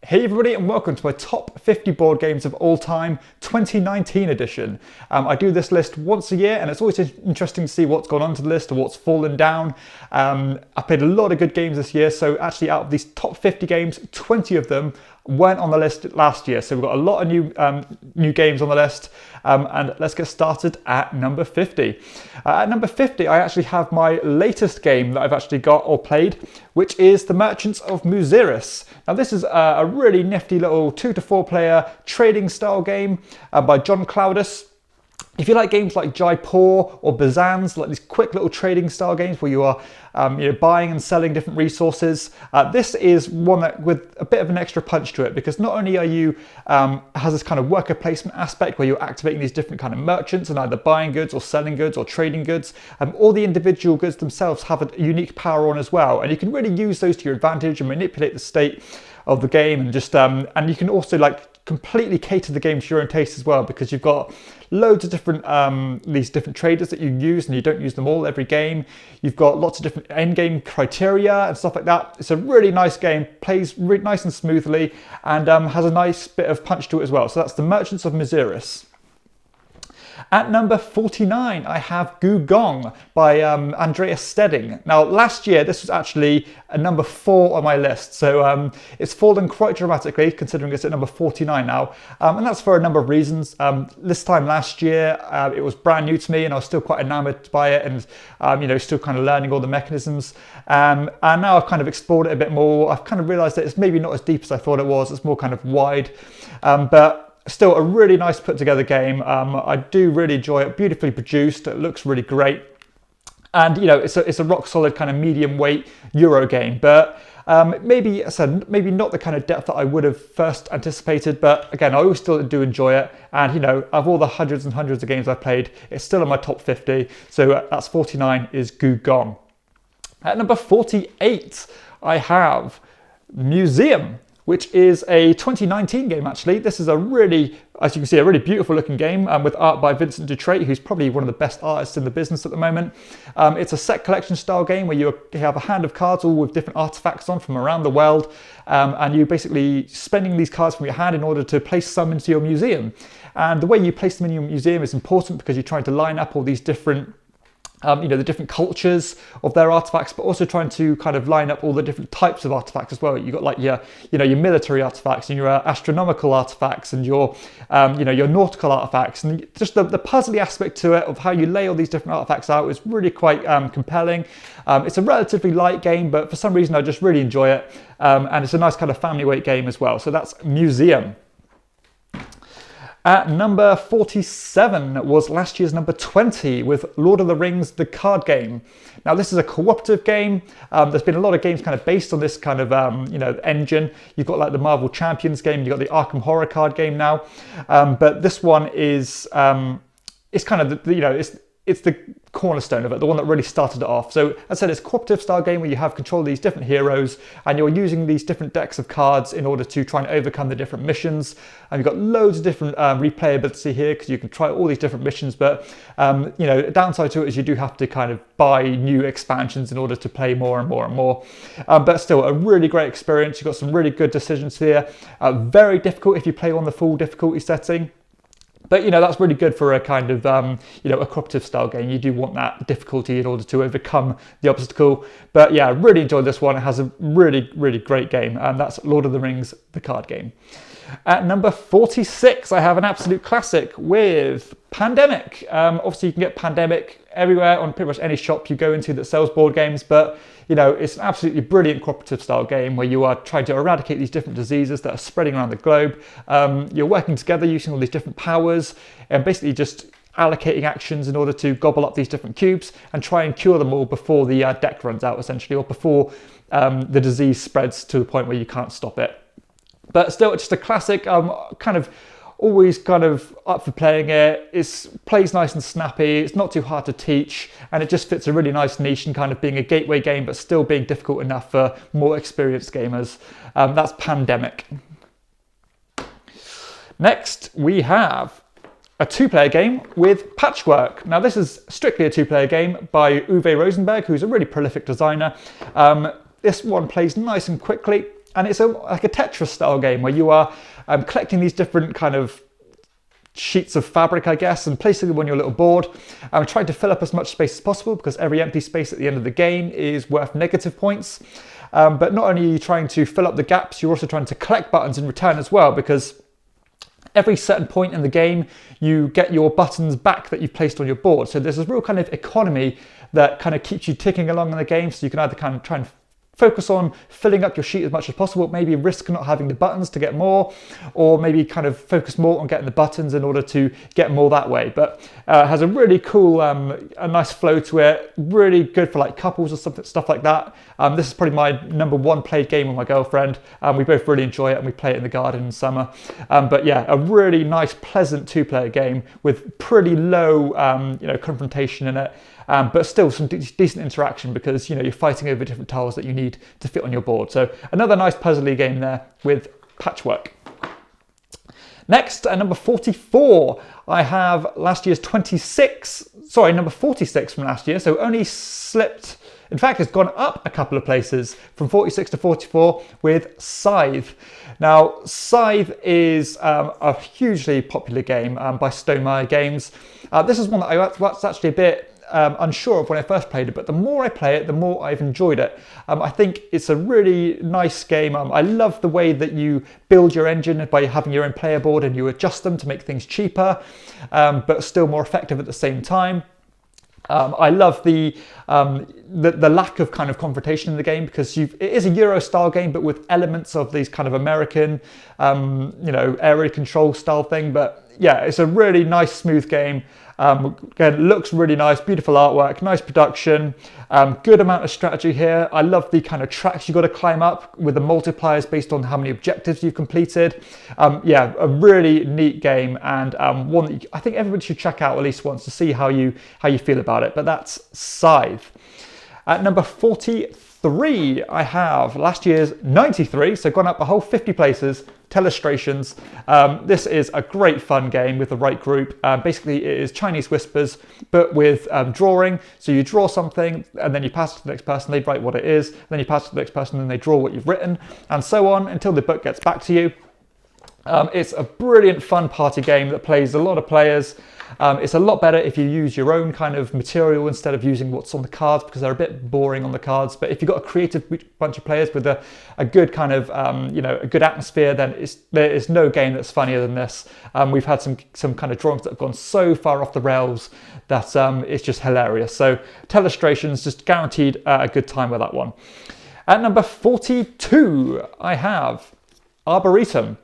Hey everybody and welcome to my top 50 board games of all time 2019 edition. I do this list once a year and it's always interesting to see what's gone onto the list or what's fallen down. I played a lot of good games this year, so actually out of these top 50 games, 20 of them weren't on the list last year. So we've got a lot of new games on the list, and let's get started at number 50. At number 50 I actually have my latest game that I've actually got or played, which is The Merchants of Muziris. Now this is a really nifty little 2 to 4 player trading style game by John Cloudus. If you like games like Jaipur or Bazans, like these quick little trading style games where you are buying and selling different resources, this is one that with a bit of an extra punch to it, because not only are you has this kind of worker placement aspect where you're activating these different kind of merchants and either buying goods or selling goods or trading goods, all the individual goods themselves have a unique power on as well, and you can really use those to your advantage and manipulate the state of the game, and just and you can also like completely cater the game to your own taste as well, because you've got loads of different these different traders that you use, and you don't use them all every game. You've got lots of different end game criteria and stuff like that. It's a really nice game, plays really nice and smoothly, and has a nice bit of punch to it as well. So that's The Merchants of Muziris. At number 49, I have Gugong by Andreas Stedding. Now, last year, this was actually a number 4 on my list. So it's fallen quite dramatically, considering it's at number 49 now. And that's for a number of reasons. This time last year, it was brand new to me and I was still quite enamored by it, and still kind of learning all the mechanisms. And now I've kind of explored it a bit more. I've kind of realized that it's maybe not as deep as I thought it was. It's more kind of wide. But still a really nice put together game. I do really enjoy it, beautifully produced, it looks really great. And it's a rock solid kind of medium weight Euro game, but maybe not the kind of depth that I would have first anticipated, but again, I always still do enjoy it. And of all the hundreds and hundreds of games I've played, it's still in my top 50. So that's 49 is Gugong. At number 48, I have Museum, which is a 2019 game actually. This is a really, as you can see, a really beautiful looking game with art by Vincent Dutrait, who's probably one of the best artists in the business at the moment. It's a set collection style game where you have a hand of cards all with different artifacts on from around the world, and you're basically spending these cards from your hand in order to place some into your museum. And the way you place them in your museum is important because you're trying to line up all these different the different cultures of their artifacts, but also trying to kind of line up all the different types of artifacts as well. You've got like your military artifacts and your astronomical artifacts and your nautical artifacts, and just the puzzly aspect to it of how you lay all these different artifacts out is really quite compelling. It's a relatively light game, but for some reason I just really enjoy it, and it's a nice kind of family weight game as well. So that's Museum. At number 47 was last year's number 20 with Lord of the Rings, the card game. Now this is a cooperative game. There's been a lot of games kind of based on this kind of engine. You've got like the Marvel Champions game, you've got the Arkham Horror card game now, but this one is it's kind of it's the cornerstone of it, the one that really started it off. So as I said, it's a cooperative style game where you have control of these different heroes and you're using these different decks of cards in order to try and overcome the different missions. And you've got loads of different replayability here because you can try all these different missions, but a downside to it is you do have to kind of buy new expansions in order to play more and more and more. But still a really great experience. You've got some really good decisions here. Very difficult if you play on the full difficulty setting. But that's really good for a kind of a cooperative style game. You do want that difficulty in order to overcome the obstacle. But yeah, I really enjoyed this one. It has a really, really great game, and that's Lord of the Rings, the card game. At number 46, I have an absolute classic with Pandemic. Obviously, you can get Pandemic everywhere on pretty much any shop you go into that sells board games, but it's an absolutely brilliant cooperative style game where you are trying to eradicate these different diseases that are spreading around the globe. You're working together using all these different powers and basically just allocating actions in order to gobble up these different cubes and try and cure them all before the deck runs out, essentially, or before the disease spreads to the point where you can't stop it. But still, it's just a classic, kind of always kind of up for playing it. It plays nice and snappy, it's not too hard to teach, and it just fits a really nice niche and kind of being a gateway game, but still being difficult enough for more experienced gamers. That's Pandemic. Next, we have a two-player game with Patchwork. Now, this is strictly a two-player game by Uwe Rosenberg, who's a really prolific designer. This one plays nice and quickly. and it's like a Tetris style game where you are collecting these different kind of sheets of fabric, I guess, and placing them on your little board, trying to fill up as much space as possible, because every empty space at the end of the game is worth negative points. But not only are you trying to fill up the gaps, you're also trying to collect buttons in return as well, because every certain point in the game, you get your buttons back that you've placed on your board. So there's this real kind of economy that kind of keeps you ticking along in the game. So you can either kind of try and focus on filling up your sheet as much as possible, maybe risk not having the buttons to get more, or maybe kind of focus more on getting the buttons in order to get more that way. But it has a really cool, a nice flow to it, really good for like couples or something, stuff like that. This is probably my #1 played game with my girlfriend. We both really enjoy it, and we play it in the garden in summer. But yeah, a really nice, pleasant 2-player game with pretty low, confrontation in it. But still some decent interaction, because you're fighting over different tiles that you need to fit on your board. So another nice puzzly game there with Patchwork. Next, at number 44, I have last year's number 46 from last year. So only slipped. In fact, it's gone up a couple of places from 46 to 44 with Scythe. Now, Scythe is a hugely popular game by Stonemaier Games. This is one that I was actually a bit unsure of when I first played it, but the more I play it, the more I've enjoyed it. I think it's a really nice game. I love the way that you build your engine by having your own player board, and you adjust them to make things cheaper, but still more effective at the same time. I love the lack of kind of confrontation in the game, because it is a Euro style game, but with elements of these kind of American, area control style thing. But yeah, it's a really nice, smooth game. Again, it looks really nice, beautiful artwork, nice production, good amount of strategy here. I love the kind of tracks you got to climb up with the multipliers based on how many objectives you've completed. Yeah, a really neat game, and one that I think everybody should check out at least once to see how you feel about it. But that's Scythe. At number 43, I have last year's 93, so gone up a whole 50 places, Telestrations. This is a great fun game with the right group. Basically, it is Chinese whispers, but with drawing. So you draw something, and then you pass it to the next person, they write what it is, then you pass it to the next person, and they draw what you've written, and so on until the book gets back to you. It's a brilliant fun party game that plays a lot of players. It's a lot better if you use your own kind of material instead of using what's on the cards, because they're a bit boring on the cards. But if you've got a creative bunch of players with a good kind of, a good atmosphere, then there is no game that's funnier than this. We've had some kind of drawings that have gone so far off the rails that it's just hilarious. So Telestrations, just guaranteed a good time with that one. At number 42, I have Arboretum.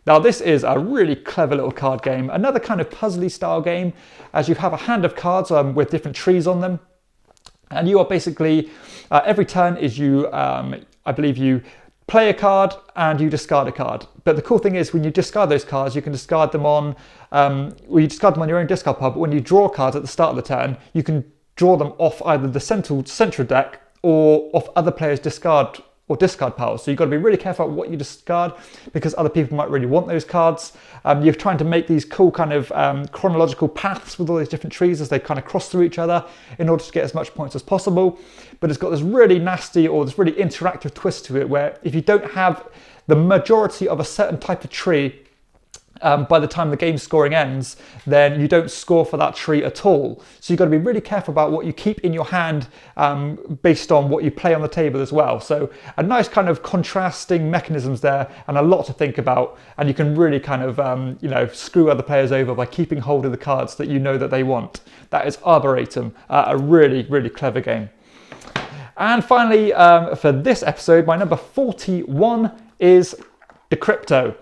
Now, this is a really clever little card game, another kind of puzzly style game, as you have a hand of cards with different trees on them. And you are basically, every turn is you, I believe you play a card and you discard a card. But the cool thing is when you discard those cards, you can discard them on, you discard them on your own discard pile, but when you draw cards at the start of the turn, you can draw them off either the central deck or off other players' discard piles. So you've got to be really careful about what you discard, because other people might really want those cards. You're trying to make these cool kind of chronological paths with all these different trees as they kind of cross through each other in order to get as much points as possible. But it's got this really nasty, or this really interactive twist to it, where if you don't have the majority of a certain type of tree by the time the game scoring ends, then you don't score for that tree at all. So you've got to be really careful about what you keep in your hand based on what you play on the table as well. So a nice kind of contrasting mechanisms there, and a lot to think about. And you can really kind of, screw other players over by keeping hold of the cards that you know that they want. That is Arboretum, a really, really clever game. And finally, for this episode, my number 41 is Decrypto.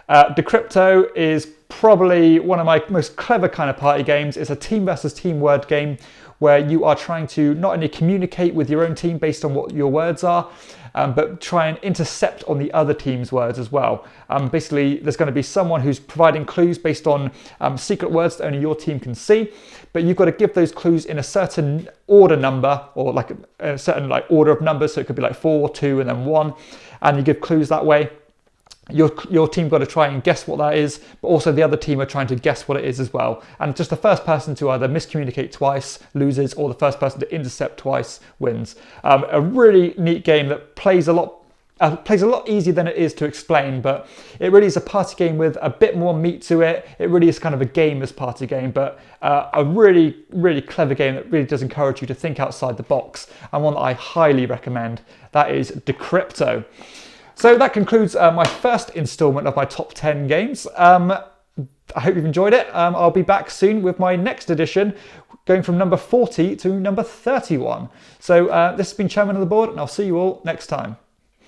Decrypto is probably one of my most clever kind of party games. It's a team versus team word game where you are trying to not only communicate with your own team based on what your words are, but try and intercept on the other team's words as well. Basically, there's going to be someone who's providing clues based on secret words that only your team can see, but you've got to give those clues in a certain order number, or like a certain order of numbers. So it could be like 4, 2, and then 1, and you give clues that way. Your team got to try and guess what that is, but also the other team are trying to guess what it is as well. And just the first person to either miscommunicate twice loses, or the first person to intercept twice wins. A really neat game that plays a lot plays a lot easier than it is to explain, but it really is a party game with a bit more meat to it. It really is kind of a gamer's party game, but a really, really clever game that really does encourage you to think outside the box, and one that I highly recommend. That is Decrypto. So that concludes my first installment of my top 10 games. I hope you've enjoyed it. I'll be back soon with my next edition, going from number 40 to number 31. So this has been Chairman of the Board, and I'll see you all next time.